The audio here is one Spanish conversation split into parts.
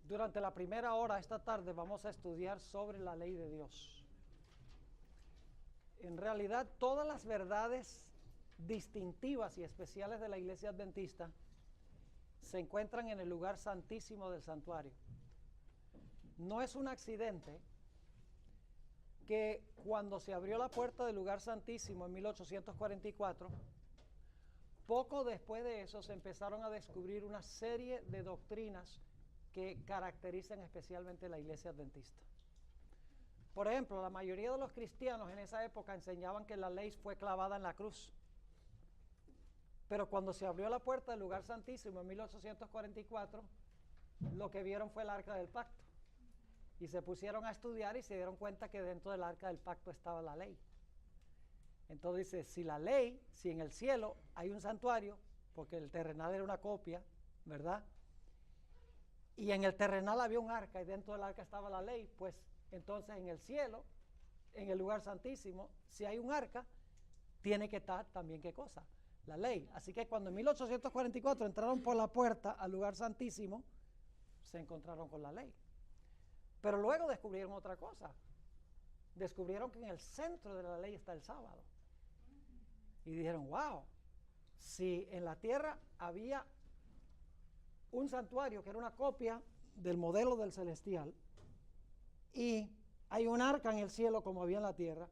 Durante la primera hora esta tarde vamos a estudiar sobre la ley de Dios. En realidad, todas las verdades distintivas y especiales de la Iglesia Adventista se encuentran en el lugar santísimo del santuario. No es un accidente que cuando se abrió la puerta del lugar santísimo en 1844, poco después de eso se empezaron a descubrir una serie de doctrinas que caracterizan especialmente la Iglesia Adventista. Por ejemplo, la mayoría de los cristianos en esa época enseñaban que la ley fue clavada en la cruz. Pero cuando se abrió la puerta del lugar santísimo en 1844, lo que vieron fue el arca del pacto. Y se pusieron a estudiar y se dieron cuenta que dentro del arca del pacto estaba la ley. Entonces dice, si en el cielo hay un santuario, porque el terrenal era una copia, ¿verdad? Y en el terrenal había un arca y dentro del arca estaba la ley, pues entonces en el cielo, en el lugar santísimo, si hay un arca, tiene que estar también ¿qué cosa? La ley. Así que cuando en 1844 entraron por la puerta al lugar santísimo, se encontraron con la ley. Pero luego descubrieron otra cosa. Descubrieron que en el centro de la ley está el sábado. Y dijeron, wow, si en la tierra había un santuario que era una copia del modelo del celestial, y hay un arca en el cielo como había en la tierra,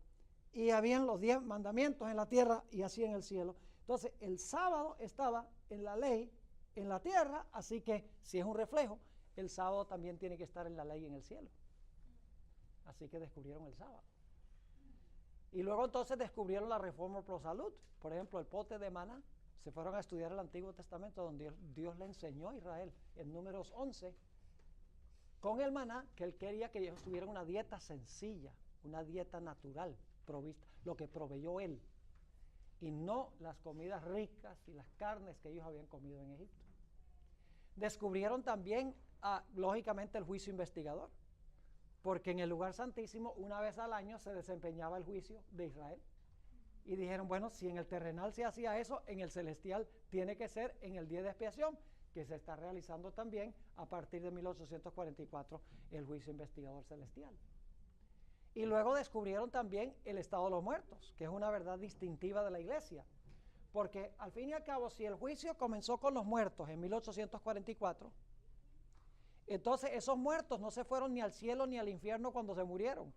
y habían los 10 mandamientos en la tierra y así en el cielo. Entonces el sábado estaba en la ley en la tierra, así que si es un reflejo, el sábado también tiene que estar en la ley en el cielo. Así que descubrieron el sábado. Y luego entonces descubrieron la reforma pro salud. Por ejemplo, el pote de maná. Se fueron a estudiar el Antiguo Testamento donde Dios le enseñó a Israel en Números 11 con el maná que él quería que ellos tuvieran una dieta sencilla, una dieta natural, provista, lo que proveyó él, y no las comidas ricas y las carnes que ellos habían comido en Egipto. Descubrieron también, lógicamente, el juicio investigador, porque en el lugar santísimo una vez al año se desempeñaba el juicio de Israel. Y dijeron, bueno, si en el terrenal se hacía eso, en el celestial tiene que ser en el día de expiación, que se está realizando también a partir de 1844 el juicio investigador celestial. Y luego descubrieron también el estado de los muertos, que es una verdad distintiva de la iglesia. Porque al fin y al cabo, si el juicio comenzó con los muertos en 1844, entonces esos muertos no se fueron ni al cielo ni al infierno cuando se murieron.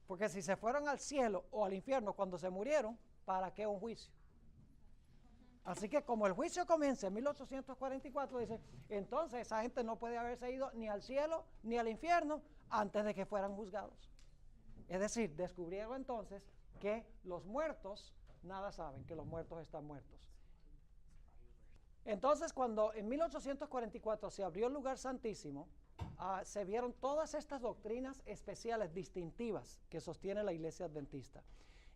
Porque si se fueron al cielo o al infierno cuando se murieron, ¿para qué un juicio? Así que como el juicio comienza en 1844, dice, entonces esa gente no puede haberse ido ni al cielo ni al infierno antes de que fueran juzgados. Es decir, descubrieron entonces que los muertos nada saben, que los muertos están muertos. Entonces cuando en 1844 se abrió el lugar santísimo, se vieron todas estas doctrinas especiales, distintivas, que sostiene la Iglesia Adventista.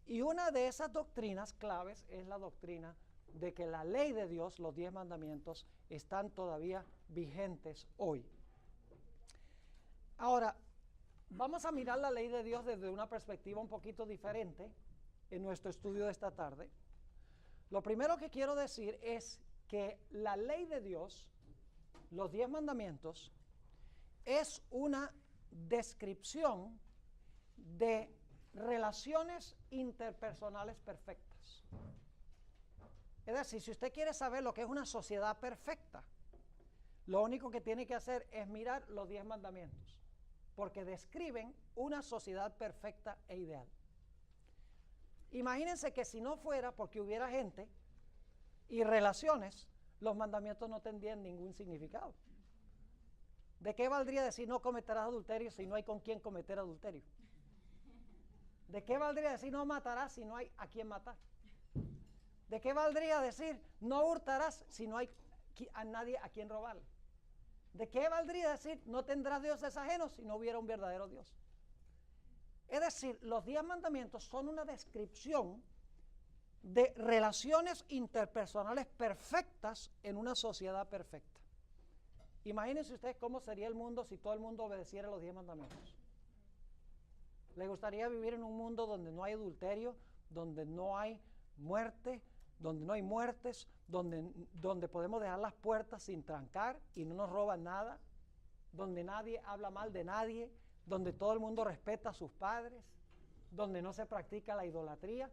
Y una de esas doctrinas claves es la doctrina de que la ley de Dios, los 10 mandamientos, están todavía vigentes hoy. Ahora, vamos a mirar la ley de Dios desde una perspectiva un poquito diferente en nuestro estudio de esta tarde. Lo primero que quiero decir es que la ley de Dios, los 10 mandamientos, es una descripción de relaciones interpersonales perfectas. Es decir, si usted quiere saber lo que es una sociedad perfecta, lo único que tiene que hacer es mirar los 10 mandamientos, porque describen una sociedad perfecta e ideal. Imagínense que si no fuera porque hubiera gente y relaciones, los mandamientos no tendrían ningún significado. ¿De qué valdría decir no cometerás adulterio si no hay con quién cometer adulterio? ¿De qué valdría decir no matarás si no hay a quién matar? ¿De qué valdría decir no hurtarás si no hay a nadie a quien robarle? ¿De qué valdría decir no tendrás dioses ajenos si no hubiera un verdadero Dios? Es decir, los 10 mandamientos son una descripción de relaciones interpersonales perfectas en una sociedad perfecta. Imagínense ustedes cómo sería el mundo si todo el mundo obedeciera los 10 mandamientos. ¿Le gustaría vivir en un mundo donde no hay adulterio, donde no hay muerte, donde no hay muertes, donde podemos dejar las puertas sin trancar y no nos roban nada, donde nadie habla mal de nadie, donde todo el mundo respeta a sus padres, donde no se practica la idolatría.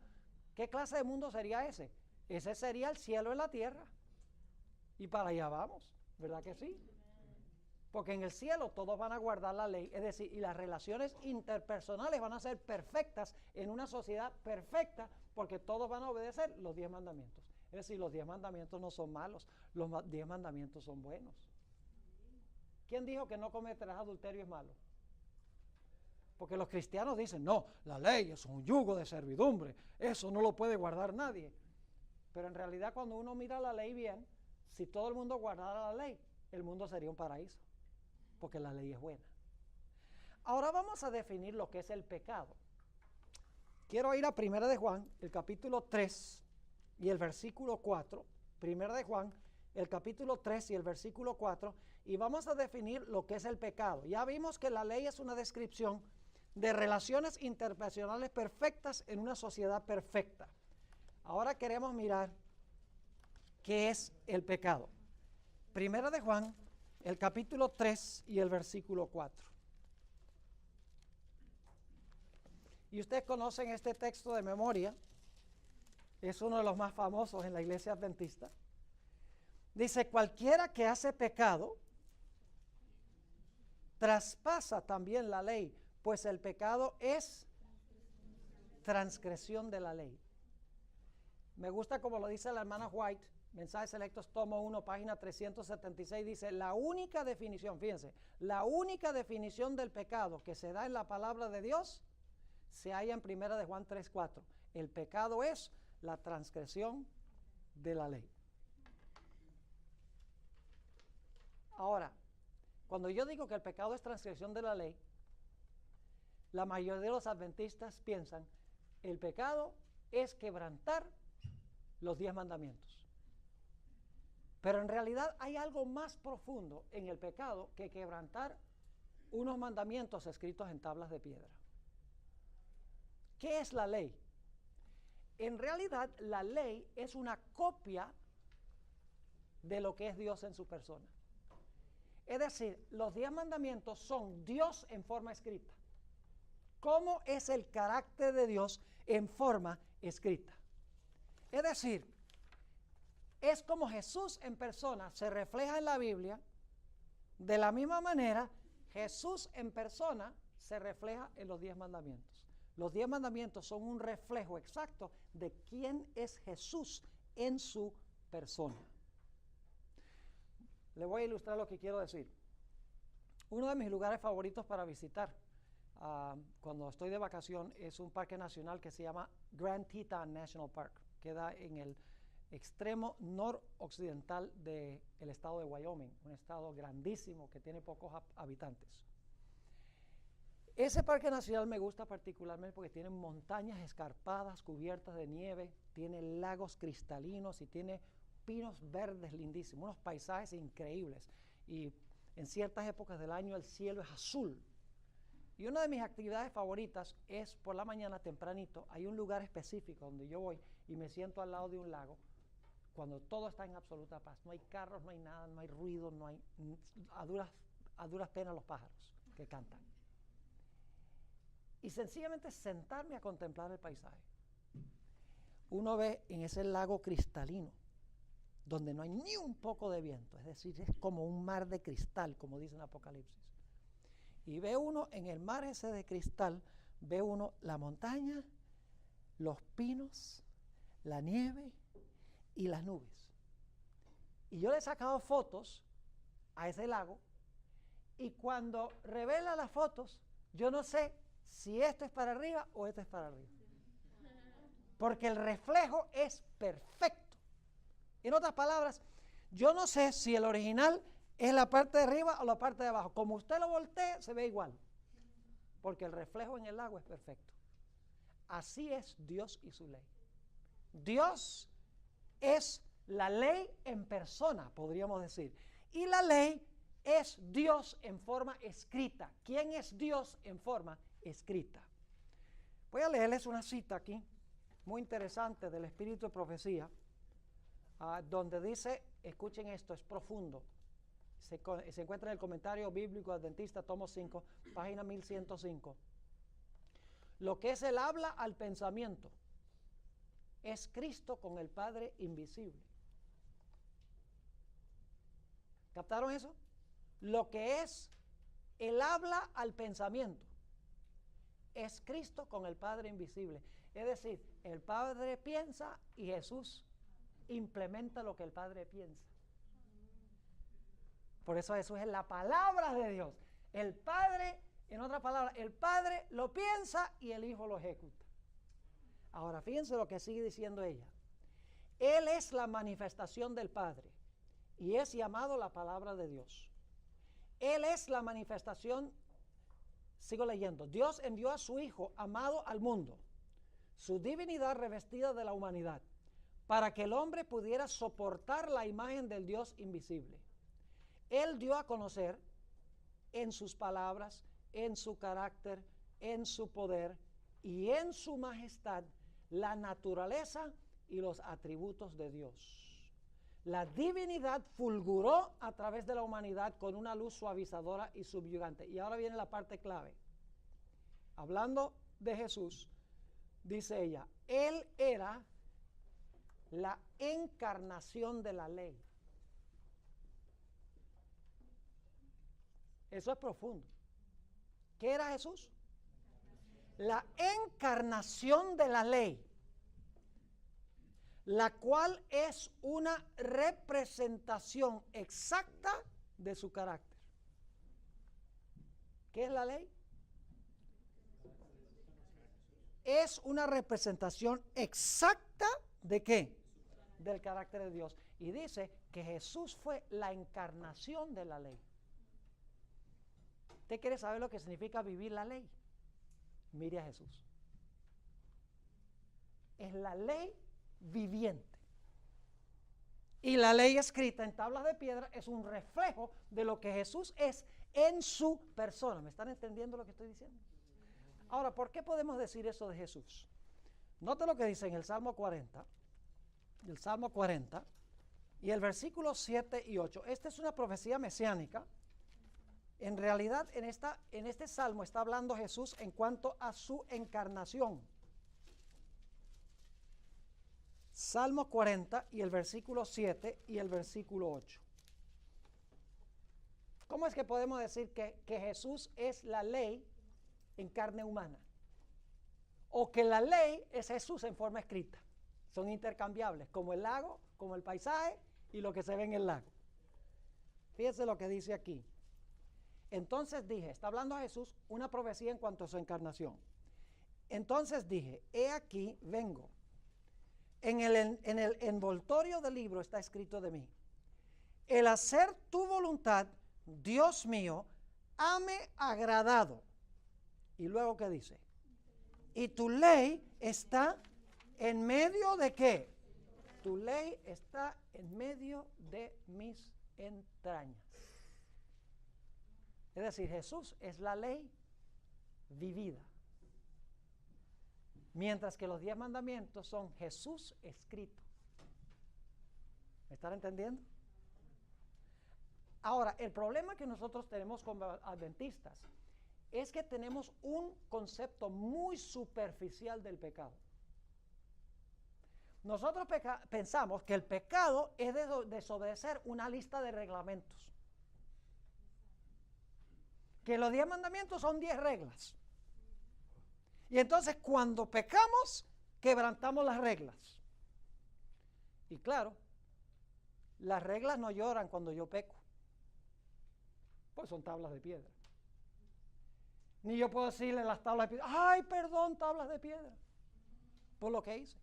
¿Qué clase de mundo sería ese? Ese sería el cielo en la tierra. Y para allá vamos, ¿verdad que sí? Porque en el cielo todos van a guardar la ley, es decir, y las relaciones interpersonales van a ser perfectas en una sociedad perfecta, porque todos van a obedecer los 10 mandamientos. Es decir, los 10 mandamientos no son malos, los 10 mandamientos son buenos. ¿Quién dijo que no cometerás adulterio es malo? Porque los cristianos dicen, no, la ley es un yugo de servidumbre, eso no lo puede guardar nadie. Pero en realidad cuando uno mira la ley bien, si todo el mundo guardara la ley, el mundo sería un paraíso, porque la ley es buena. Ahora vamos a definir lo que es el pecado. Quiero ir a 1 de Juan, el capítulo 3 y el versículo 4. 1 de Juan, el capítulo 3 y el versículo 4, y vamos a definir lo que es el pecado. Ya vimos que la ley es una descripción de relaciones interpersonales perfectas en una sociedad perfecta. Ahora queremos mirar qué es el pecado. 1 de Juan, el capítulo 3 y el versículo 4. Y ustedes conocen este texto de memoria, es uno de los más famosos en la iglesia adventista. Dice, cualquiera que hace pecado, traspasa también la ley, pues el pecado es transgresión de la ley. Me gusta como lo dice la hermana White, Mensajes Selectos, tomo 1, página 376, dice, la única definición, fíjense, la única definición del pecado que se da en la palabra de Dios se halla en 1 de Juan 3, 4. El pecado es la transgresión de la ley. Ahora, cuando yo digo que el pecado es transgresión de la ley, la mayoría de los adventistas piensan, el pecado es quebrantar los 10 mandamientos. Pero en realidad hay algo más profundo en el pecado que quebrantar unos mandamientos escritos en tablas de piedra. ¿Qué es la ley? En realidad la ley es una copia de lo que es Dios en su persona. Es decir, los 10 mandamientos son Dios en forma escrita. ¿Cómo es el carácter de Dios en forma escrita? Es decir, es como Jesús en persona se refleja en la Biblia, de la misma manera Jesús en persona se refleja en los 10 mandamientos. Los 10 mandamientos son un reflejo exacto de quién es Jesús en su persona. Le voy a ilustrar lo que quiero decir. Uno de mis lugares favoritos para visitar cuando estoy de vacación es un parque nacional que se llama Grand Teton National Park. Queda en el extremo noroccidental del estado de Wyoming, un estado grandísimo que tiene pocos habitantes. Ese parque nacional me gusta particularmente porque tiene montañas escarpadas cubiertas de nieve, tiene lagos cristalinos y tiene pinos verdes lindísimos, unos paisajes increíbles. Y en ciertas épocas del año el cielo es azul. Y una de mis actividades favoritas es por la mañana tempranito, hay un lugar específico donde yo voy y me siento al lado de un lago cuando todo está en absoluta paz. No hay carros, no hay nada, no hay ruido, no hay a duras penas los pájaros que cantan. Y sencillamente sentarme a contemplar el paisaje. Uno ve en ese lago cristalino, donde no hay ni un poco de viento, es decir, es como un mar de cristal, como dice en Apocalipsis. Y ve uno en el mar ese de cristal, ve uno la montaña, los pinos, la nieve y las nubes. Y yo le he sacado fotos a ese lago y cuando revela las fotos, yo no sé si esto es para arriba o esto es para arriba. Porque el reflejo es perfecto. En otras palabras, yo no sé si el original es la parte de arriba o la parte de abajo. Como usted lo voltee, se ve igual. Porque el reflejo en el lago es perfecto. Así es Dios y su ley. Dios es la ley en persona, podríamos decir. Y la ley es Dios en forma escrita. ¿Quién es Dios en forma escrita? Voy a leerles una cita aquí, muy interesante del Espíritu de Profecía. donde dice, escuchen esto, es profundo. Se encuentra en el Comentario Bíblico Adventista, tomo 5, página 1105. Lo que es el habla al pensamiento es Cristo con el Padre invisible. ¿Captaron eso? Lo que es el habla al pensamiento es Cristo con el Padre invisible. Es decir, el Padre piensa y Jesús implementa lo que el Padre piensa. Por eso Jesús es la palabra de Dios. El Padre, en otras palabras, el Padre lo piensa y el Hijo lo ejecuta. Ahora, fíjense lo que sigue diciendo ella. Él es la manifestación del Padre y es llamado la palabra de Dios. Él es la manifestación, sigo leyendo, Dios envió a su Hijo amado al mundo, su divinidad revestida de la humanidad, para que el hombre pudiera soportar la imagen del Dios invisible. Él dio a conocer en sus palabras, en su carácter, en su poder y en su majestad la naturaleza y los atributos de Dios. La divinidad fulguró a través de la humanidad con una luz suavizadora y subyugante. Y ahora viene la parte clave. Hablando de Jesús, dice ella, Él era la encarnación de la ley. Eso es profundo. ¿Qué era Jesús? La encarnación de la ley, la cual es una representación exacta de su carácter. ¿Qué es la ley? Es una representación exacta ¿de qué? Del carácter de Dios. Y dice que Jesús fue la encarnación de la ley. ¿Usted quiere saber lo que significa vivir la ley? Mire a Jesús. Es la ley viviente. Y la ley escrita en tablas de piedra es un reflejo de lo que Jesús es en su persona. ¿Me están entendiendo lo que estoy diciendo? Ahora, ¿por qué podemos decir eso de Jesús? Note lo que dice en el Salmo 40. El Salmo 40 y el versículo 7 y 8. Esta es una profecía mesiánica. En realidad, en este salmo está hablando Jesús en cuanto a su encarnación. Salmo 40 y el versículo 7 y el versículo 8. ¿Cómo es que podemos decir que Jesús es la ley en carne humana? O que la ley es Jesús en forma escrita. Son intercambiables, como el lago, como el paisaje y lo que se ve en el lago. Fíjense lo que dice aquí. Entonces dije, está hablando a Jesús, una profecía en cuanto a su encarnación. Entonces dije, he aquí vengo. En el envoltorio del libro está escrito de mí: el hacer tu voluntad, Dios mío, hame agradado. Y luego, ¿qué dice? Y tu ley está en medio de ¿qué? Tu ley está en medio de mis entrañas. Es decir, Jesús es la ley vivida. Mientras que los 10 mandamientos son Jesús escrito. ¿Me están entendiendo? Ahora, el problema que nosotros tenemos como adventistas es que tenemos un concepto muy superficial del pecado. Nosotros pensamos que el pecado es desobedecer una lista de reglamentos. Que los 10 mandamientos son 10 reglas. Y entonces cuando pecamos, quebrantamos las reglas. Y claro, las reglas no lloran cuando yo peco, pues son tablas de piedra. Ni yo puedo decirle a las tablas de piedra, ay, perdón, tablas de piedra, por lo que hice.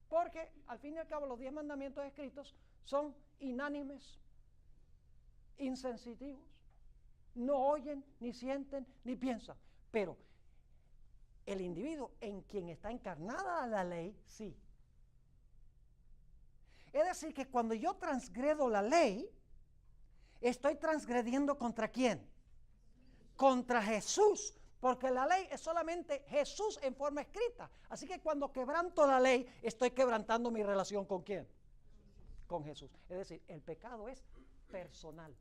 Porque al fin y al cabo los 10 mandamientos escritos son inánimes, insensitivos. No oyen, ni sienten, ni piensan. Pero el individuo en quien está encarnada la ley, sí. Es decir, que cuando yo transgredo la ley, estoy transgrediendo ¿contra quién? Contra Jesús, Porque la ley es solamente Jesús en forma escrita. Así que cuando quebranto la ley, estoy quebrantando mi relación ¿con quién? Con Jesús. Es decir, el pecado es personal.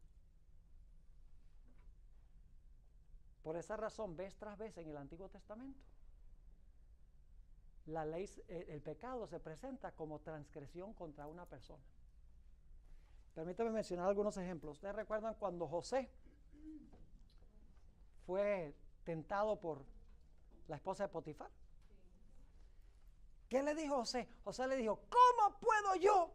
Por esa razón, vez tras vez en el Antiguo Testamento, la ley, el pecado se presenta como transgresión contra una persona. Permítame mencionar algunos ejemplos. ¿Ustedes recuerdan cuando José fue tentado por la esposa de Potifar? ¿Qué le dijo José? José le dijo, ¿cómo puedo yo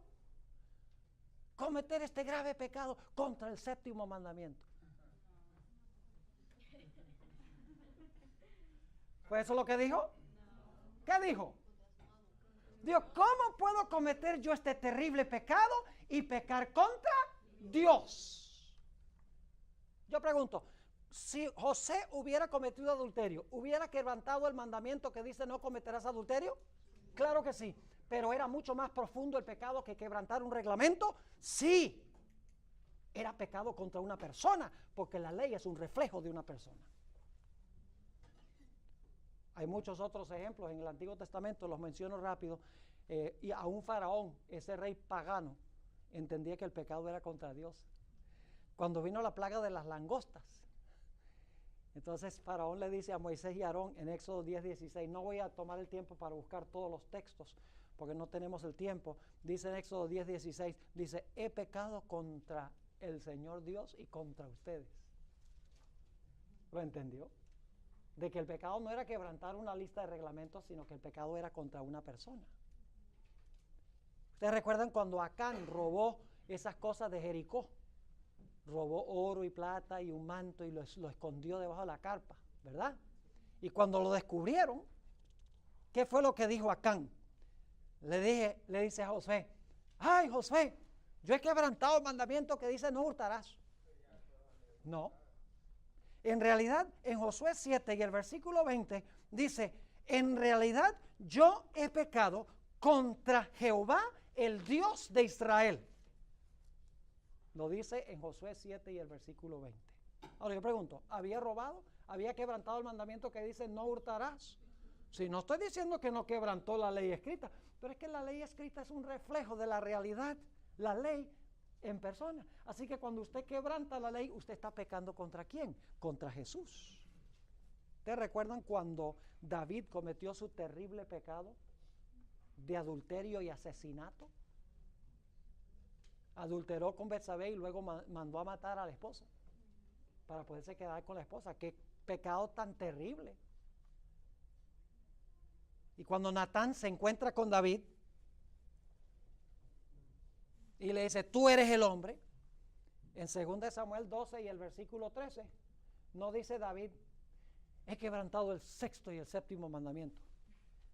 cometer este grave pecado contra el séptimo mandamiento? ¿Fue eso lo que dijo? ¿Qué dijo? Dios, ¿cómo puedo cometer yo este terrible pecado y pecar contra Dios? Yo pregunto, si José hubiera cometido adulterio, ¿hubiera quebrantado el mandamiento que dice no cometerás adulterio? Claro que sí, pero era mucho más profundo el pecado que quebrantar un reglamento. Sí, era pecado contra una persona, porque la ley es un reflejo de una persona. Hay muchos otros ejemplos en el Antiguo Testamento, los menciono rápido. Y a un faraón, ese rey pagano, entendía que el pecado era contra Dios. Cuando vino la plaga de las langostas, entonces faraón le dice a Moisés y Aarón en Éxodo 10:16, no voy a tomar el tiempo para buscar todos los textos, porque no tenemos el tiempo. Dice en Éxodo 10:16, dice, he pecado contra el Señor Dios y contra ustedes. ¿Lo entendió? De que el pecado no era quebrantar una lista de reglamentos, sino que el pecado era contra una persona. Ustedes recuerdan cuando Acán robó esas cosas de Jericó, robó oro y plata y un manto y lo escondió debajo de la carpa, ¿verdad? Y cuando lo descubrieron, ¿qué fue lo que dijo Acán? Le dice a Josué, ay Josué, yo he quebrantado el mandamiento que dice no hurtarás. No. En realidad, en Josué 7 y el versículo 20 dice, en realidad yo he pecado contra Jehová, el Dios de Israel. Lo dice en Josué 7 y el versículo 20. Ahora yo pregunto, ¿había robado? ¿Había quebrantado el mandamiento que dice no hurtarás? Si no estoy diciendo que no quebrantó la ley escrita, pero es que la ley escrita es un reflejo de la realidad, la ley en persona. Así que cuando usted quebranta la ley, usted está pecando ¿contra quién? Contra Jesús. ¿Ustedes recuerdan cuando David cometió su terrible pecado de adulterio y asesinato? Adulteró con Betsabé y luego mandó a matar a la esposa para poderse quedar con la esposa. ¡Qué pecado tan terrible! Y cuando Natán se encuentra con David y le dice, tú eres el hombre, en 2 Samuel 12 y el versículo 13, no dice David, he quebrantado el sexto y el séptimo mandamiento.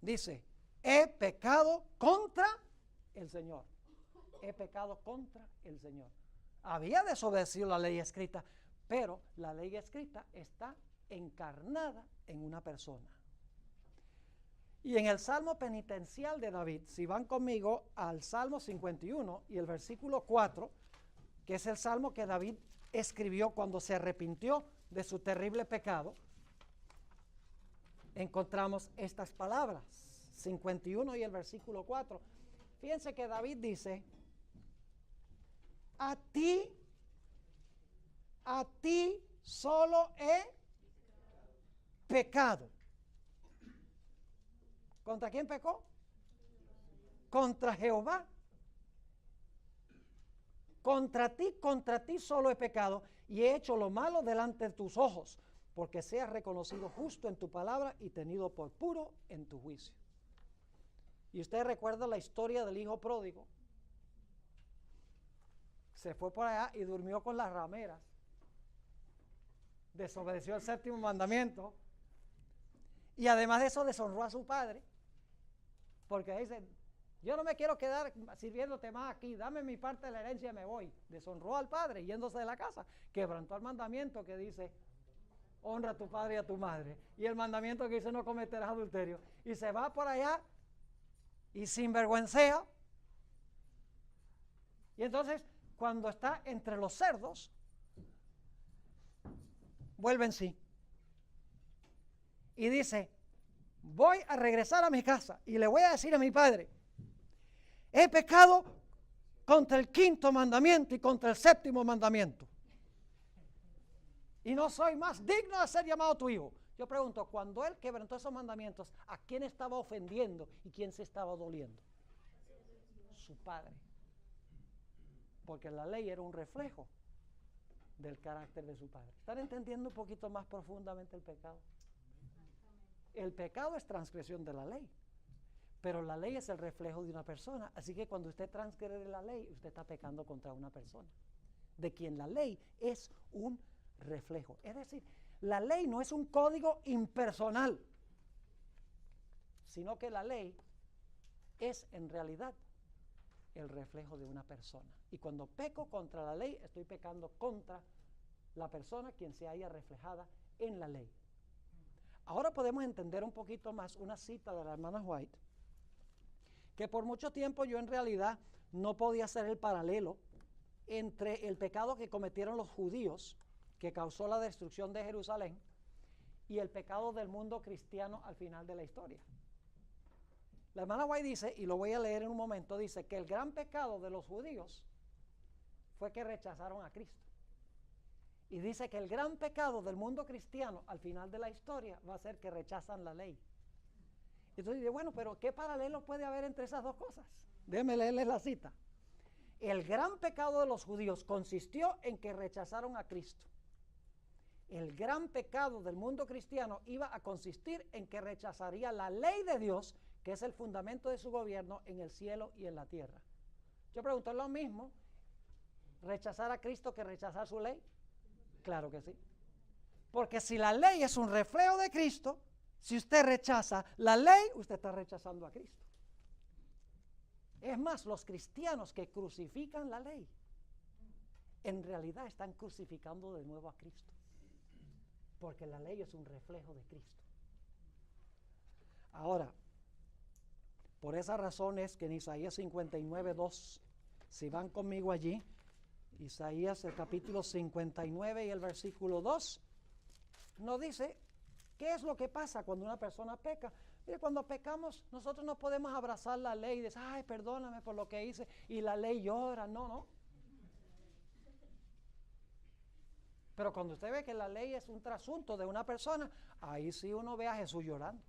Dice, he pecado contra el Señor. He pecado contra el Señor. Había desobedecido la ley escrita, pero la ley escrita está encarnada en una persona. Y en el Salmo penitencial de David, si van conmigo al Salmo 51 y el versículo 4, que es el Salmo que David escribió cuando se arrepintió de su terrible pecado, encontramos estas palabras, 51 y el versículo 4. Fíjense que David dice, a ti solo he pecado. ¿Contra quién pecó? Contra Jehová. Contra ti solo he pecado y he hecho lo malo delante de tus ojos, porque seas reconocido justo en tu palabra y tenido por puro en tu juicio. Y usted recuerda la historia del hijo pródigo. Se fue por allá y durmió con las rameras. Desobedeció el séptimo mandamiento. Y además de eso deshonró a su padre. Porque dice, yo no me quiero quedar sirviéndote más aquí, dame mi parte de la herencia y me voy. Deshonró al padre yéndose de la casa. Quebrantó el mandamiento que dice, honra a tu padre y a tu madre. Y el mandamiento que dice, no cometerás adulterio. Y se va por allá y sinvergüencea. Y entonces, cuando está entre los cerdos, vuelve en sí. y dice, voy a regresar a mi casa y le voy a decir a mi padre, he pecado contra el 5º mandamiento y contra el 7º mandamiento. Y no soy más digno de ser llamado tu hijo. Yo pregunto, cuando él quebrantó esos mandamientos, ¿a quién estaba ofendiendo y quién se estaba doliendo? Su padre. Porque la ley era un reflejo del carácter de su padre. ¿Están entendiendo un poquito más profundamente el pecado? El pecado es transgresión de la ley, pero la ley es el reflejo de una persona. Así que cuando usted transgrede la ley, usted está pecando contra una persona, de quien la ley es un reflejo. Es decir, la ley no es un código impersonal, sino que la ley es en realidad el reflejo de una persona. Y cuando peco contra la ley, estoy pecando contra la persona quien se haya reflejada en la ley. Ahora podemos entender un poquito más una cita de la hermana White, que por mucho tiempo yo en realidad no podía hacer el paralelo entre el pecado que cometieron los judíos, que causó la destrucción de Jerusalén, y el pecado del mundo cristiano al final de la historia. La hermana White dice, y lo voy a leer en un momento, dice que el gran pecado de los judíos fue que rechazaron a Cristo. Y dice que el gran pecado del mundo cristiano al final de la historia va a ser que rechazan la ley. Entonces dice, bueno, pero ¿qué paralelo puede haber entre esas dos cosas? Déjenme leerles la cita. El gran pecado de los judíos consistió en que rechazaron a Cristo. El gran pecado del mundo cristiano iba a consistir en que rechazaría la ley de Dios, que es el fundamento de su gobierno en el cielo y en la tierra. Yo pregunto, ¿es lo mismo rechazar a Cristo que rechazar su ley? Claro que sí. Porque si la ley es un reflejo de Cristo, si usted rechaza la ley, usted está rechazando a Cristo. Es más, los cristianos que crucifican la ley, en realidad están crucificando de nuevo a Cristo. Porque la ley es un reflejo de Cristo. Ahora, por esa razón es que en Isaías 59:2, si van conmigo allí, Isaías el capítulo 59 y el versículo 2, nos dice qué es lo que pasa cuando una persona peca. Mire, cuando pecamos, nosotros no podemos abrazar la ley y decir, ay, perdóname por lo que hice, y la ley llora. No, no. Pero cuando usted ve que la ley es un trasunto de una persona, ahí sí uno ve a Jesús llorando.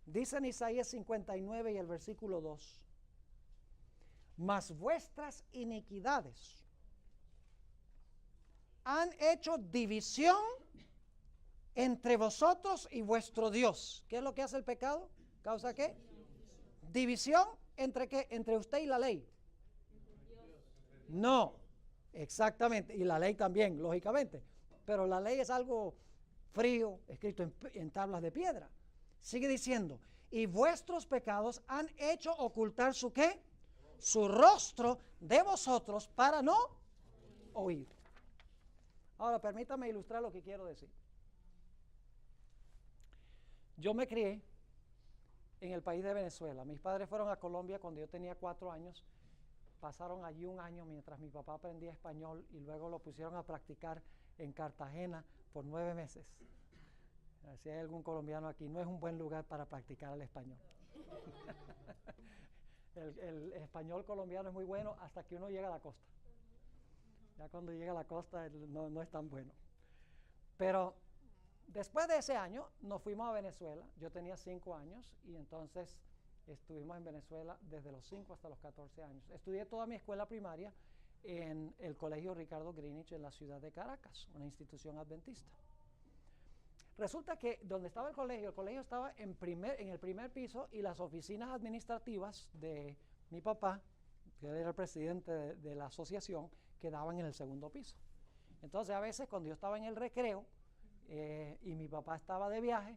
Dice en Isaías 59 y el versículo 2, mas vuestras iniquidades han hecho división entre vosotros y vuestro Dios. ¿Qué es lo que hace el pecado? ¿Causa qué? División entre qué? Entre usted y la ley. No, exactamente. Y la ley también, lógicamente. Pero la ley es algo frío, escrito en tablas de piedra. Sigue diciendo, y vuestros pecados han hecho ocultar su qué? Su rostro de vosotros para no oír. Ahora, permítame ilustrar lo que quiero decir. Yo me crié en el país de Venezuela. Mis padres fueron a Colombia cuando yo tenía 4 años. Pasaron allí un año mientras mi papá aprendía español y luego lo pusieron a practicar en Cartagena por 9 meses. Si hay algún colombiano aquí, no es un buen lugar para practicar el español. El español colombiano es muy bueno hasta que uno llega a la costa. Ya cuando llega a la costa no es tan bueno. Pero después de ese año nos fuimos a Venezuela. Yo tenía 5 años y entonces estuvimos en Venezuela desde los 5 hasta los 14 años. Estudié toda mi escuela primaria en el Colegio Ricardo Greenwich en la ciudad de Caracas, una institución adventista. Resulta que donde estaba el colegio estaba en el primer piso y las oficinas administrativas de mi papá, que era el presidente de la asociación, quedaban en el segundo piso. Entonces a veces cuando yo estaba en el recreo y mi papá estaba de viaje,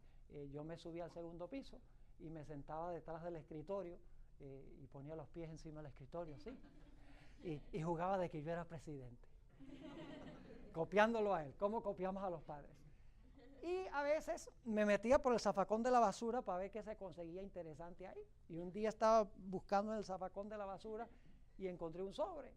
yo me subía al segundo piso y me sentaba detrás del escritorio y ponía los pies encima del escritorio, ¿sí? Y jugaba de que yo era presidente, copiándolo a él, como copiamos a los padres. Y a veces me metía por el zafacón de la basura para ver qué se conseguía interesante ahí. Y un día estaba buscando en el zafacón de la basura y encontré un sobre.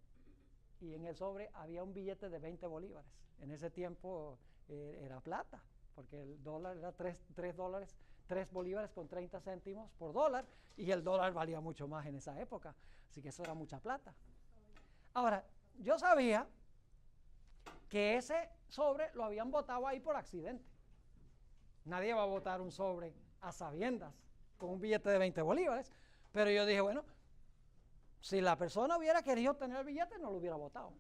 Y en el sobre había un billete de 20 bolívares. En ese tiempo era plata, porque el dólar era 3 dólares, 3 bolívares con 30 céntimos por dólar, y el dólar valía mucho más en esa época, así que eso era mucha plata. Ahora, yo sabía que ese sobre lo habían botado ahí por accidente. Nadie va a botar un sobre a sabiendas con un billete de 20 bolívares, pero yo dije, bueno, si la persona hubiera querido tener el billete, no lo hubiera botado.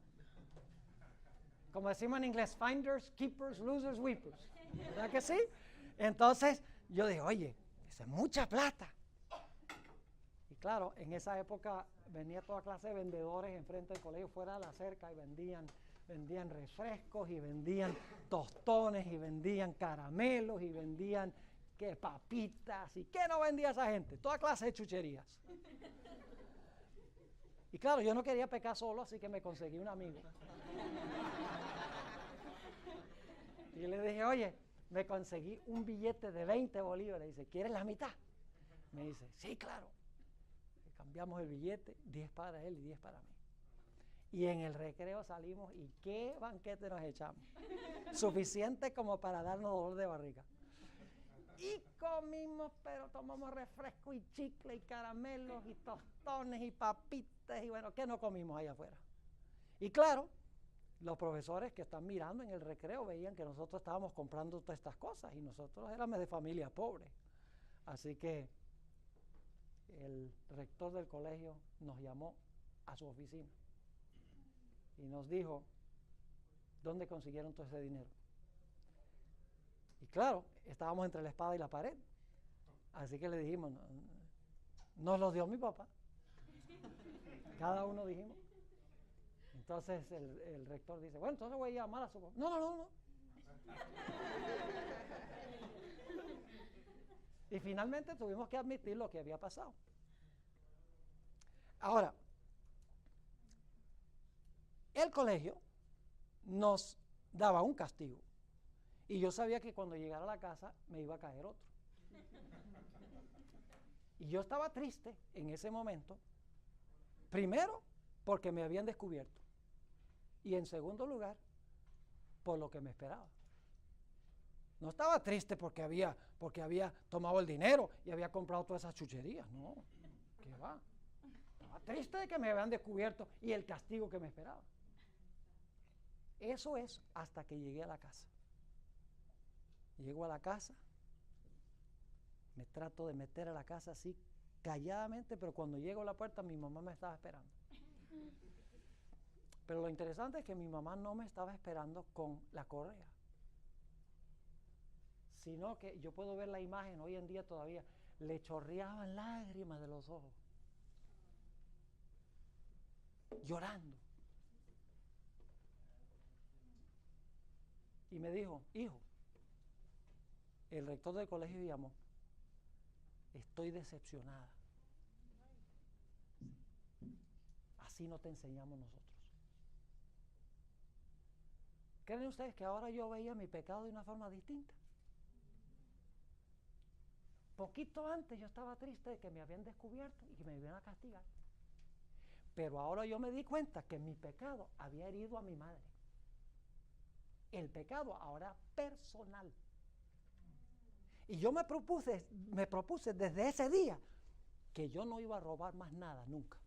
Como decimos en inglés, finders, keepers, losers, weepers. ¿Verdad que sí? Entonces yo dije, oye, eso es mucha plata. Y claro, en esa época venía toda clase de vendedores enfrente del colegio, fuera de la cerca, y vendían refrescos, y vendían tostones, y vendían caramelos, y vendían papitas, y ¿qué no vendía esa gente? Toda clase de chucherías. Y claro, yo no quería pecar solo, así que me conseguí un amigo. Y le dije, oye, me conseguí un billete de 20 bolívares. Dice, ¿quieres la mitad? Me dice, sí, claro. Y cambiamos el billete, 10 para él y 10 para mí. Y en el recreo salimos y qué banquete nos echamos. Suficiente como para darnos dolor de barriga. Y comimos, pero tomamos refresco y chicle y caramelos y tostones y papitas y bueno, ¿qué no comimos allá afuera? Y claro, los profesores que están mirando en el recreo veían que nosotros estábamos comprando todas estas cosas y nosotros éramos de familia pobre. Así que el rector del colegio nos llamó a su oficina y nos dijo, ¿dónde consiguieron todo ese dinero? Y claro, estábamos entre la espada y la pared. Así que le dijimos, nos lo dio mi papá. Cada uno dijimos. Entonces el rector dice, bueno, entonces voy a llamar a su papá. No. Y finalmente tuvimos que admitir lo que había pasado. Ahora, el colegio nos daba un castigo. Y yo sabía que cuando llegara a la casa me iba a caer otro. Y yo estaba triste en ese momento, primero porque me habían descubierto y en segundo lugar por lo que me esperaba. No estaba triste porque había tomado el dinero y había comprado todas esas chucherías, no, ¿qué va? Estaba triste de que me habían descubierto y el castigo que me esperaba. Eso es hasta que llegué a la casa. Llego a la casa, me trato de meter a la casa así calladamente, pero cuando llego a la puerta mi mamá me estaba esperando. Pero lo interesante es que mi mamá no me estaba esperando con la correa, sino que yo puedo ver la imagen hoy en día todavía, le chorreaban lágrimas de los ojos, llorando. Y me dijo, hijo, el rector del colegio llamó, estoy decepcionada. Así no te enseñamos nosotros. ¿Creen ustedes que ahora yo veía mi pecado de una forma distinta? Poquito antes yo estaba triste de que me habían descubierto y que me iban a castigar. Pero ahora yo me di cuenta que mi pecado había herido a mi madre. El pecado ahora personal. Y yo me propuse desde ese día que yo no iba a robar más nada, nunca.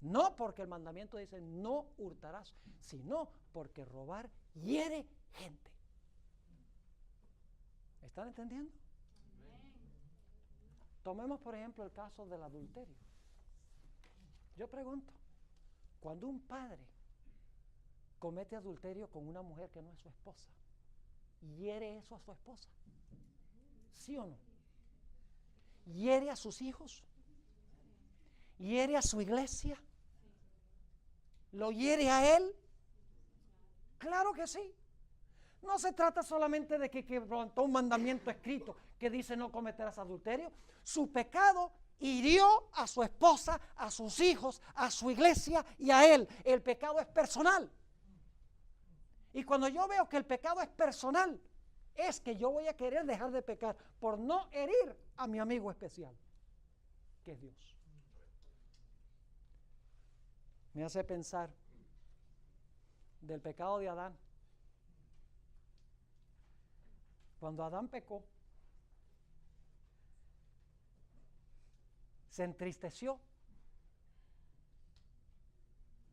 No porque el mandamiento dice no hurtarás, sino porque robar hiere gente. ¿Están entendiendo? Tomemos por ejemplo el caso del adulterio. Yo pregunto, cuando un padre comete adulterio con una mujer que no es su esposa, ¿hiere eso a su esposa? ¿Sí o no? ¿Hiere a sus hijos? ¿Hiere a su iglesia? ¿Lo hiere a él? Claro que sí. No se trata solamente de que quebrantó un mandamiento escrito que dice no cometerás adulterio. Su pecado hirió a su esposa, a sus hijos, a su iglesia y a él. El pecado es personal. Y cuando yo veo que el pecado es personal, es que yo voy a querer dejar de pecar por no herir a mi amigo especial, que es Dios. Me hace pensar del pecado de Adán. Cuando Adán pecó, ¿se entristeció?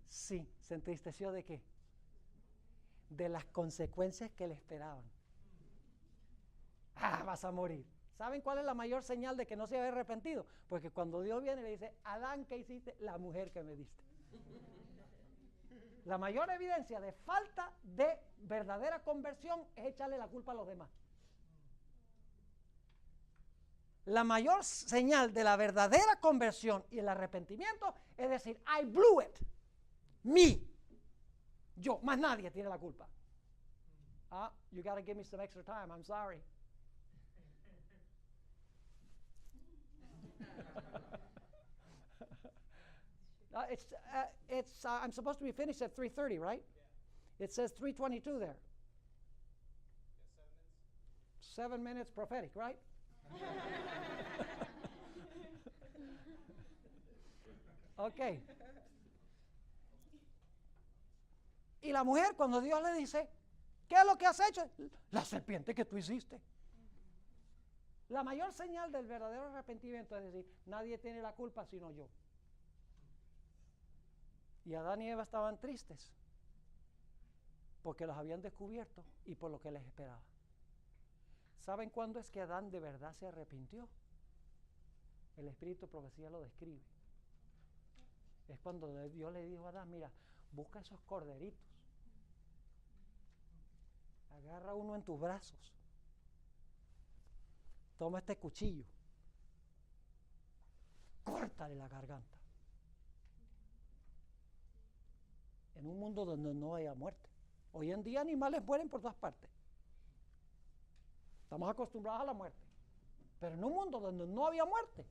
Sí, ¿se entristeció de qué? De las consecuencias que le esperaban. Ah, vas a morir. ¿Saben cuál es la mayor señal de que no se había arrepentido? Porque cuando Dios viene y le dice, Adán, ¿qué hiciste? La mujer que me diste. La mayor evidencia de falta de verdadera conversión es echarle la culpa a los demás. La mayor señal de la verdadera conversión y el arrepentimiento es decir, I blew it. Me. Yo, más nadie tiene la culpa. You got to give me some extra time, I'm sorry. I'm supposed to be finished at 3:30, right? Yeah. It says 3:22 there. 7 minutes prophetic, right? Ok. Y la mujer, cuando Dios le dice, ¿qué es lo que has hecho? La serpiente que tú hiciste. La mayor señal del verdadero arrepentimiento es decir, nadie tiene la culpa sino yo. Y Adán y Eva estaban tristes porque los habían descubierto y por lo que les esperaba. ¿Saben cuándo es que Adán de verdad se arrepintió? El espíritu de profecía lo describe. Es cuando Dios le dijo a Adán, mira, busca esos corderitos. Agarra uno en tus brazos. Toma este cuchillo. Córtale la garganta. En un mundo donde no haya muerte. Hoy en día animales mueren por todas partes. Estamos acostumbrados a la muerte. Pero en un mundo donde no había muerte.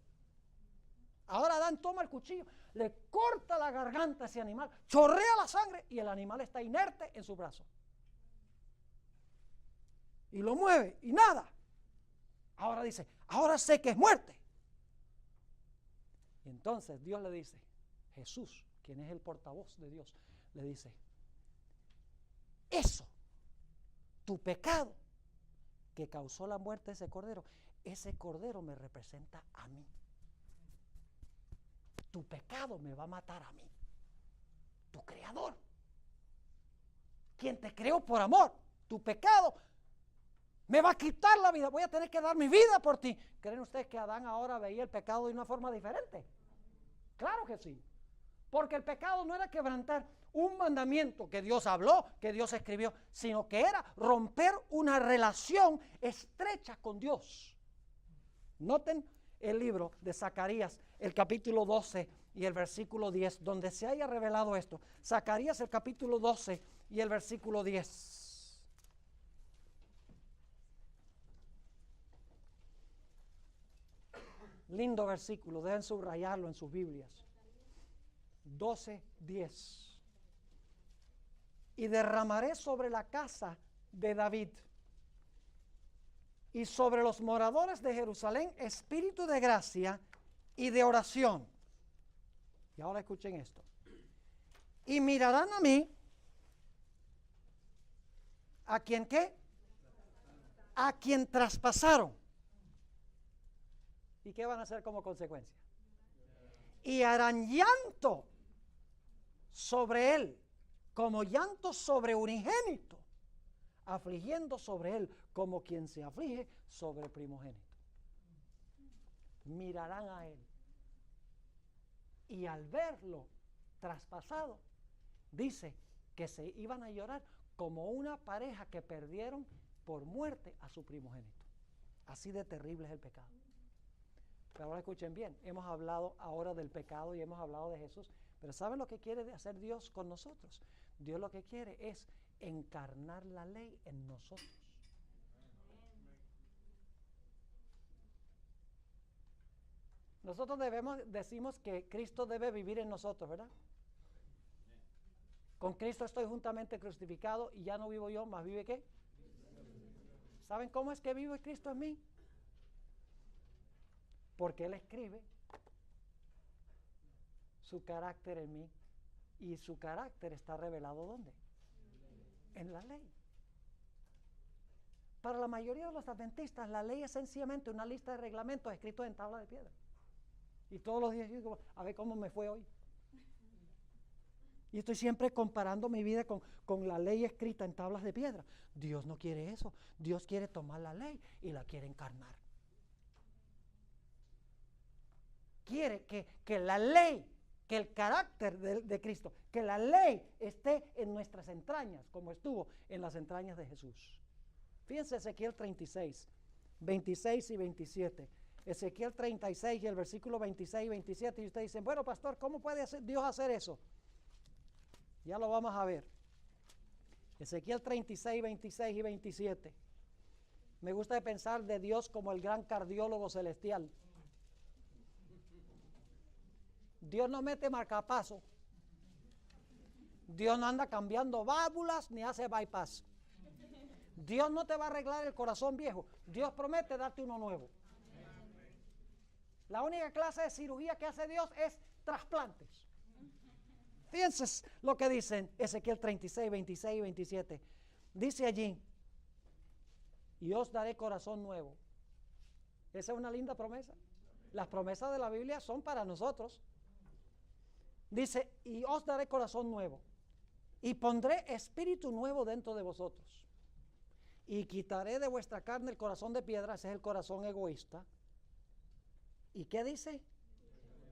Ahora Adán toma el cuchillo, le corta la garganta a ese animal, chorrea la sangre y el animal está inerte en su brazo. Y lo mueve y nada. Ahora dice, ahora sé que es muerte. Y entonces Dios le dice, Jesús, quien es el portavoz de Dios, le dice, eso, tu pecado que causó la muerte de ese cordero me representa a mí. Tu pecado me va a matar a mí, tu creador, quien te creó por amor. Tu pecado me va a quitar la vida, voy a tener que dar mi vida por ti. ¿Creen ustedes que Adán ahora veía el pecado de una forma diferente? Claro que sí, porque el pecado no era quebrantar un mandamiento que Dios habló, que Dios escribió, sino que era romper una relación estrecha con Dios. Noten el libro de Zacarías, el capítulo 12 y el versículo 10, donde se haya revelado esto. Zacarías, el capítulo 12 y el versículo 10. Lindo versículo, deben subrayarlo en sus Biblias. 12, 10. Y derramaré sobre la casa de David y sobre los moradores de Jerusalén espíritu de gracia y de oración. Y ahora escuchen esto. Y mirarán a mí, ¿a quien qué? A quien traspasaron. ¿Y qué van a hacer como consecuencia? Y harán llanto sobre él, como llanto sobre unigénito, afligiendo sobre él como quien se aflige sobre primogénito. Mirarán a él y al verlo traspasado, dice que se iban a llorar como una pareja que perdieron por muerte a su primogénito. Así de terrible es el pecado. Pero ahora escuchen bien, hemos hablado ahora del pecado y hemos hablado de Jesús, pero ¿saben lo que quiere hacer Dios con nosotros? Dios lo que quiere es encarnar la ley en nosotros. Nosotros decimos que Cristo debe vivir en nosotros, ¿verdad? Con Cristo estoy juntamente crucificado y ya no vivo yo, más vive ¿qué? ¿Saben cómo es que vive Cristo en mí? Porque Él escribe su carácter en mí y su carácter está revelado ¿dónde? En la ley. Para la mayoría de los adventistas, la ley es sencillamente una lista de reglamentos escritos en tabla de piedra. Y todos los días yo digo, a ver cómo me fue hoy. Y estoy siempre comparando mi vida con la ley escrita en tablas de piedra. Dios no quiere eso. Dios quiere tomar la ley y la quiere encarnar. Quiere que la ley, que el carácter de Cristo, que la ley esté en nuestras entrañas, como estuvo en las entrañas de Jesús. Fíjense Ezequiel 36, 26 y 27. Ezequiel 36 y el versículo 26 y 27. Y ustedes dicen, bueno, pastor, ¿cómo puede Dios hacer eso? Ya lo vamos a ver. Ezequiel 36, 26 y 27. Me gusta pensar de Dios como el gran cardiólogo celestial. Dios no mete marcapaso. Dios no anda cambiando válvulas ni hace bypass. Dios no te va a arreglar el corazón viejo. Dios promete darte uno nuevo. La única clase de cirugía que hace Dios es trasplantes. Fíjense lo que dicen Ezequiel 36, 26 y 27. Dice allí, y os daré corazón nuevo. Esa es una linda promesa. Las promesas de la Biblia son para nosotros. Dice, y os daré corazón nuevo, y pondré espíritu nuevo dentro de vosotros, y quitaré de vuestra carne el corazón de piedra, ese es el corazón egoísta. ¿Y qué dice?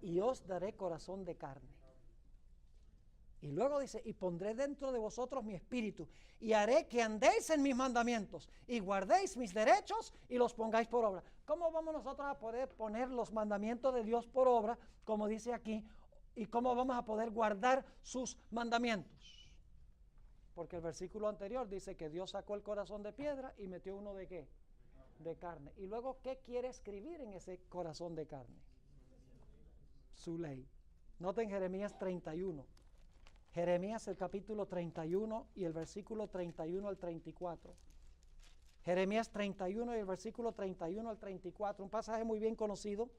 Y os daré corazón de carne. Y luego dice, y pondré dentro de vosotros mi espíritu, y haré que andéis en mis mandamientos, y guardéis mis derechos, y los pongáis por obra. ¿Cómo vamos nosotros a poder poner los mandamientos de Dios por obra, como dice aquí? ¿Y cómo vamos a poder guardar sus mandamientos? Porque el versículo anterior dice que Dios sacó el corazón de piedra y metió uno de ¿qué? De carne. Y luego, ¿qué quiere escribir en ese corazón de carne? Su ley. Noten Jeremías 31. Jeremías el capítulo 31 y el versículo 31 al 34. Jeremías 31 y el versículo 31 al 34. Un pasaje muy bien conocido.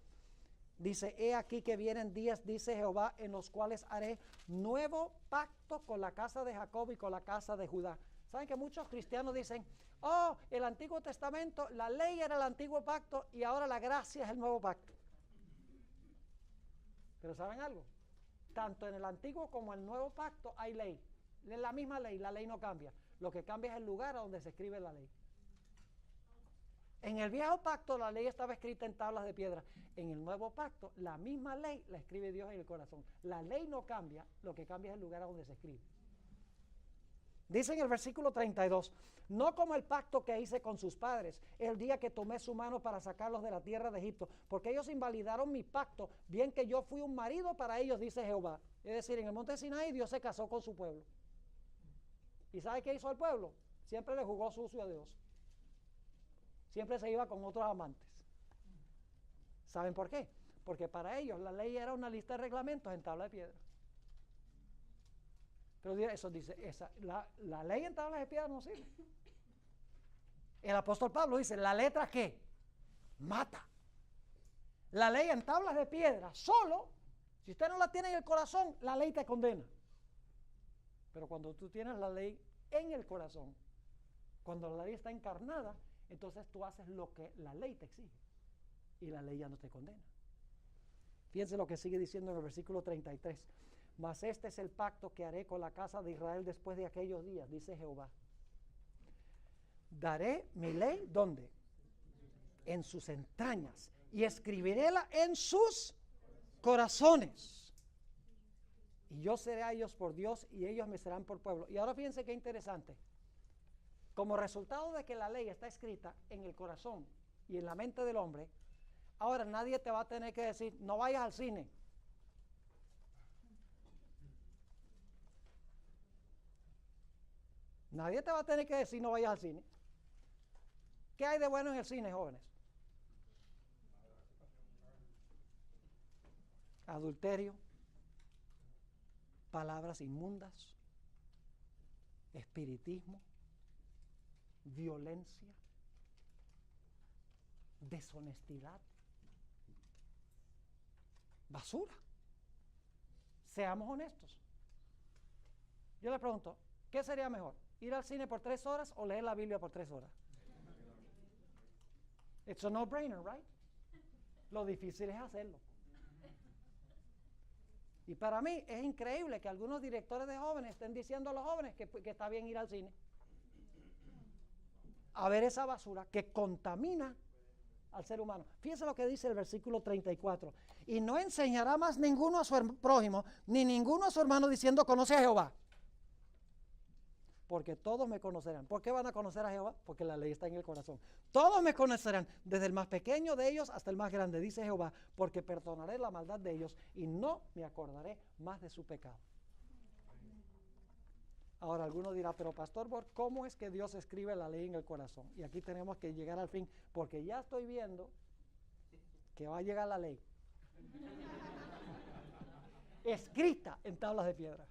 Dice, he aquí que vienen días, dice Jehová, en los cuales haré nuevo pacto con la casa de Jacob y con la casa de Judá. ¿Saben que muchos cristianos dicen, oh, el Antiguo Testamento, la ley era el antiguo pacto y ahora la gracia es el nuevo pacto? Pero ¿saben algo? Tanto en el Antiguo como en el Nuevo Pacto hay ley. Es la misma ley, la ley no cambia. Lo que cambia es el lugar a donde se escribe la ley. En el Viejo Pacto la ley estaba escrita en tablas de piedra. En el Nuevo Pacto la misma ley la escribe Dios en el corazón. La ley no cambia, lo que cambia es el lugar a donde se escribe. Dice en el versículo 32, no como el pacto que hice con sus padres, el día que tomé su mano para sacarlos de la tierra de Egipto, porque ellos invalidaron mi pacto, bien que yo fui un marido para ellos, dice Jehová. Es decir, en el monte Sinaí Dios se casó con su pueblo. ¿Y sabe qué hizo el pueblo? Siempre le jugó sucio a Dios. Siempre se iba con otros amantes. ¿Saben por qué? Porque para ellos la ley era una lista de reglamentos en tabla de piedra. Pero eso dice, la ley en tablas de piedra no sirve. El apóstol Pablo dice, ¿la letra qué? Mata. La ley en tablas de piedra, solo, si usted no la tiene en el corazón, la ley te condena. Pero cuando tú tienes la ley en el corazón, cuando la ley está encarnada, entonces tú haces lo que la ley te exige. Y la ley ya no te condena. Fíjense lo que sigue diciendo en el versículo 33. Mas este es el pacto que haré con la casa de Israel después de aquellos días, dice Jehová. Daré mi ley, ¿dónde? En sus entrañas, y escribiréla en sus corazones. Y yo seré a ellos por Dios, y ellos me serán por pueblo. Y ahora fíjense qué interesante. Como resultado de que la ley está escrita en el corazón y en la mente del hombre, ahora nadie te va a tener que decir, no vayas al cine. Nadie te va a tener que decir no vayas al cine. ¿Qué hay de bueno en el cine, jóvenes? Adulterio, palabras inmundas, espiritismo, violencia, deshonestidad, basura. Seamos honestos. Yo le pregunto, ¿qué sería mejor? ¿Ir al cine por 3 horas o leer la Biblia por 3 horas? It's a no-brainer, right? Lo difícil es hacerlo. Y para mí es increíble que algunos directores de jóvenes estén diciendo a los jóvenes que está bien ir al cine a ver esa basura que contamina al ser humano. Fíjense lo que dice el versículo 34. Y no enseñará más ninguno a su prójimo, ni ninguno a su hermano diciendo, conoce a Jehová. Porque todos me conocerán. ¿Por qué van a conocer a Jehová? Porque la ley está en el corazón. Todos me conocerán, desde el más pequeño de ellos hasta el más grande, dice Jehová, porque perdonaré la maldad de ellos y no me acordaré más de su pecado. Ahora alguno dirá, pero Pastor Borg, ¿cómo es que Dios escribe la ley en el corazón? Y aquí tenemos que llegar al fin, porque ya estoy viendo que va a llegar la ley. Escrita en tablas de piedra.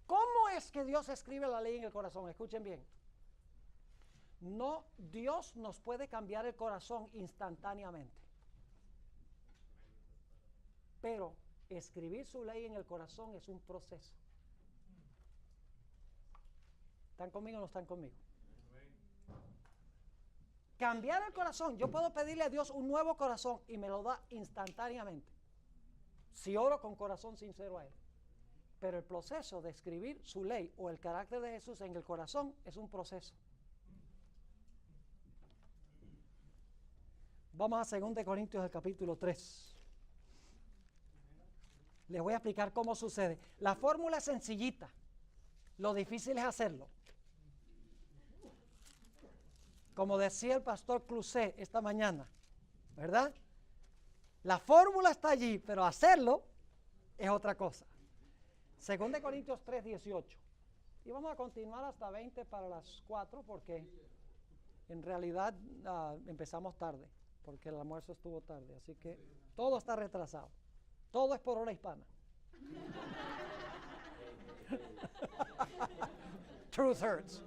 ¿Cómo es que Dios escribe la ley en el corazón? Escuchen bien. No, Dios nos puede cambiar el corazón instantáneamente. Pero escribir su ley en el corazón es un proceso. ¿Están conmigo o no están conmigo? Cambiar el corazón. Yo puedo pedirle a Dios un nuevo corazón y me lo da instantáneamente. Si oro con corazón sincero a Él. Pero el proceso de escribir su ley o el carácter de Jesús en el corazón es un proceso. Vamos a 2 Corintios, el capítulo 3. Les voy a explicar cómo sucede. La fórmula es sencillita. Lo difícil es hacerlo. Como decía el pastor Clusé esta mañana, ¿verdad? La fórmula está allí, pero hacerlo es otra cosa. 2 Corintios 3, 18. Y vamos a continuar hasta 20 para las 4 porque en realidad empezamos tarde, porque el almuerzo estuvo tarde. Así que todo está retrasado. Todo es por hora hispana. Truth hurts.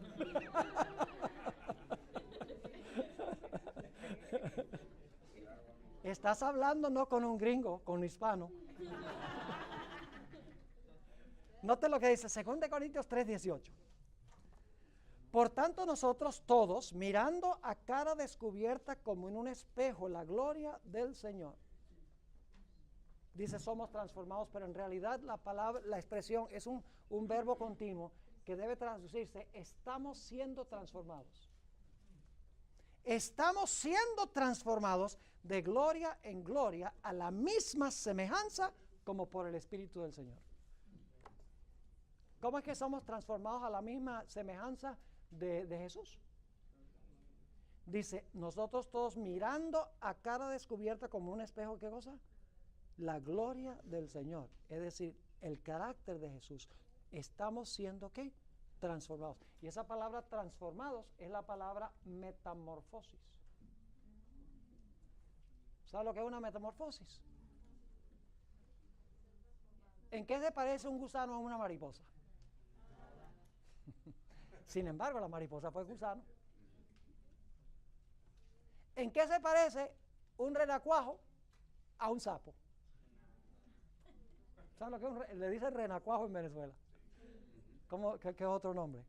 Estás hablando no con un gringo, con un hispano. Note lo que dice 2 Corintios 3, 18. Por tanto nosotros todos, mirando a cara descubierta como en un espejo la gloria del Señor. Dice somos transformados, pero en realidad la palabra, la expresión es un verbo continuo que debe traducirse, estamos siendo transformados. Estamos siendo transformados de gloria en gloria a la misma semejanza como por el Espíritu del Señor. ¿Cómo es que somos transformados a la misma semejanza de Jesús? Dice, nosotros todos mirando a cara descubierta como un espejo, ¿qué cosa? La gloria del Señor, es decir, el carácter de Jesús. Estamos siendo, ¿qué? Transformados. Y esa palabra transformados es la palabra metamorfosis. ¿Sabe lo que es una metamorfosis? ¿En qué se parece un gusano a una mariposa? Sin embargo, la mariposa fue gusano. ¿En qué se parece un renacuajo a un sapo? ¿Saben lo que es le dicen renacuajo en Venezuela? ¿Qué es otro nombre?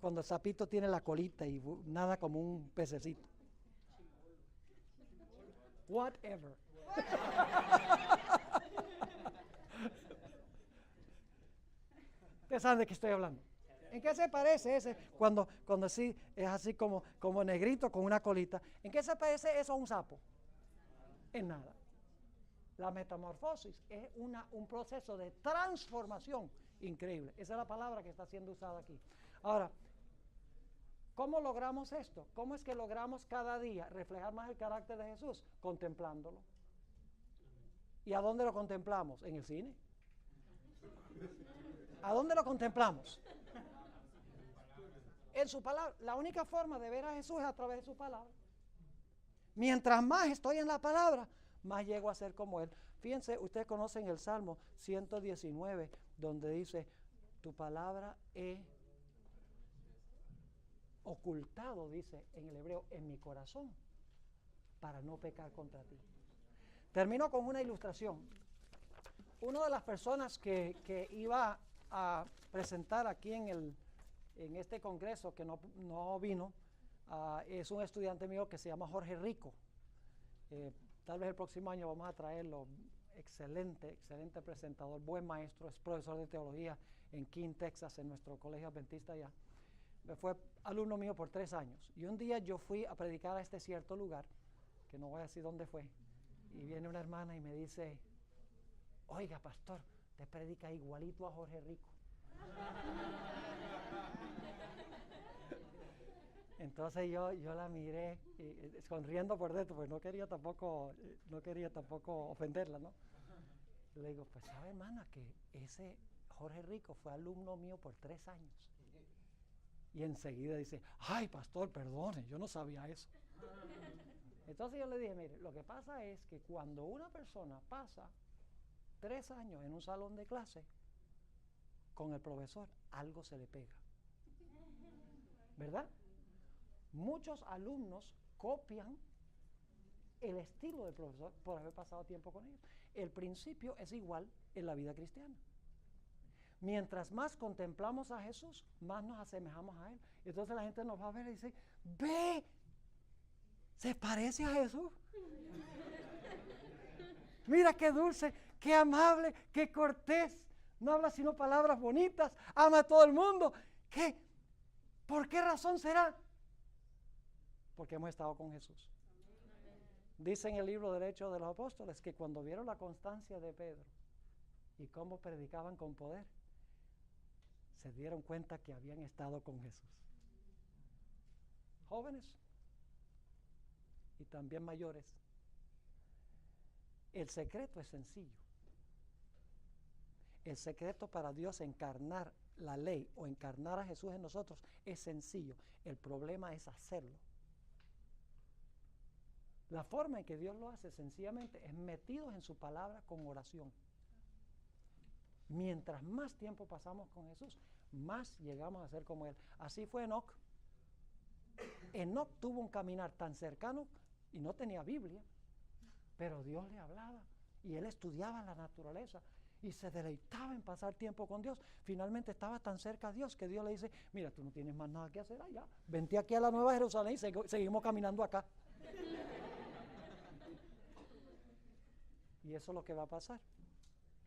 Cuando el sapito tiene la colita y nada como un pececito. Whatever. Ustedes saben de qué estoy hablando. ¿En qué se parece ese? Cuando sí es así como negrito con una colita. ¿En qué se parece eso a un sapo? En nada. La metamorfosis es un proceso de transformación increíble. Esa es la palabra que está siendo usada aquí. Ahora, ¿cómo logramos esto? ¿Cómo es que logramos cada día reflejar más el carácter de Jesús? Contemplándolo. ¿Y a dónde lo contemplamos? En el cine. ¿A dónde lo contemplamos? En su palabra. La única forma de ver a Jesús es a través de su palabra. Mientras más estoy en la palabra, más llego a ser como Él. Fíjense, ustedes conocen el Salmo 119, donde dice, tu palabra he ocultado, dice en el hebreo, en mi corazón, para no pecar contra ti. Termino con una ilustración. Una de las personas que iba a presentar aquí en este congreso, que no vino, es un estudiante mío que se llama Jorge Rico. Tal vez el próximo año vamos a traerlo. Excelente presentador, buen maestro, es profesor de teología en King, Texas, en nuestro colegio adventista allá. Fue alumno mío por 3 años. Y un día yo fui a predicar a este cierto lugar, que no voy a decir dónde fue, y viene una hermana y me dice, oiga, pastor, te predica igualito a Jorge Rico. Entonces yo la miré sonriendo por dentro, pues no quería tampoco ofenderla, ¿no? Le digo, pues sabe, hermana, que ese Jorge Rico fue alumno mío por 3 años. Y enseguida dice, ay, pastor, perdone, yo no sabía eso. Entonces yo le dije, mire, lo que pasa es que cuando una persona pasa 3 años en un salón de clase con el profesor, algo se le pega. ¿Verdad? Muchos alumnos copian el estilo del profesor por haber pasado tiempo con ellos. El principio es igual en la vida cristiana. Mientras más contemplamos a Jesús, más nos asemejamos a Él. Entonces la gente nos va a ver y dice, ve, se parece a Jesús. Mira qué dulce, qué amable, qué cortés. No habla sino palabras bonitas, ama a todo el mundo. ¿Por qué razón será? Porque hemos estado con Jesús. Dice en el libro del Hechos de los Apóstoles que cuando vieron la constancia de Pedro y cómo predicaban con poder, se dieron cuenta que habían estado con Jesús. Jóvenes y también mayores, el secreto es sencillo. El secreto para Dios encarnar la ley o encarnar a Jesús en nosotros es sencillo. El problema es hacerlo. La forma en que Dios lo hace sencillamente es metidos en su palabra con oración. Mientras más tiempo pasamos con Jesús, más llegamos a ser como Él. Así fue Enoc. Enoc tuvo un caminar tan cercano y no tenía Biblia, pero Dios le hablaba y él estudiaba la naturaleza y se deleitaba en pasar tiempo con Dios. Finalmente estaba tan cerca a Dios que Dios le dice, mira, tú no tienes más nada que hacer allá, vente aquí a la Nueva Jerusalén y seguimos caminando acá. Y eso es lo que va a pasar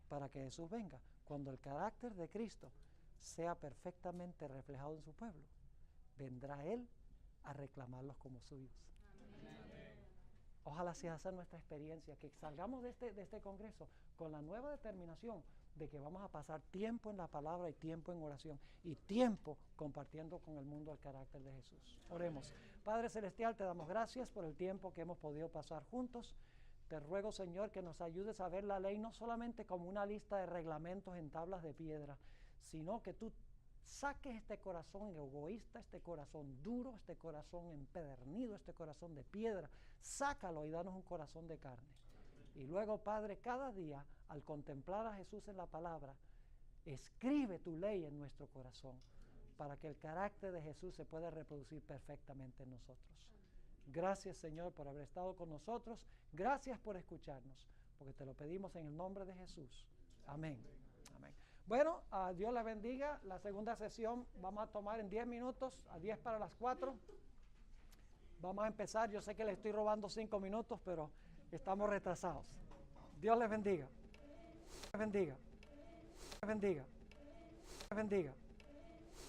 para que Jesús venga. Cuando el carácter de Cristo sea perfectamente reflejado en su pueblo, vendrá Él a reclamarlos como suyos. Amén. Ojalá sea esa nuestra experiencia, que salgamos de este congreso con la nueva determinación de que vamos a pasar tiempo en la palabra y tiempo en oración y tiempo compartiendo con el mundo el carácter de Jesús. Oremos. Padre Celestial, te damos gracias por el tiempo que hemos podido pasar juntos. Te ruego, Señor, que nos ayudes a ver la ley no solamente como una lista de reglamentos en tablas de piedra, sino que tú saques este corazón egoísta, este corazón duro, este corazón empedernido, este corazón de piedra. Sácalo y danos un corazón de carne. Y luego, Padre, cada día, al contemplar a Jesús en la palabra, escribe tu ley en nuestro corazón para que el carácter de Jesús se pueda reproducir perfectamente en nosotros. Gracias, Señor, por haber estado con nosotros. Gracias por escucharnos, porque te lo pedimos en el nombre de Jesús. Amén. Amén. Bueno, Dios les bendiga. La segunda sesión vamos a tomar en 10 minutos, a 10 para las 4. Vamos a empezar. Yo sé que les estoy robando 5 minutos, pero estamos retrasados. Dios les bendiga. Les bendiga. Les bendiga. Les bendiga.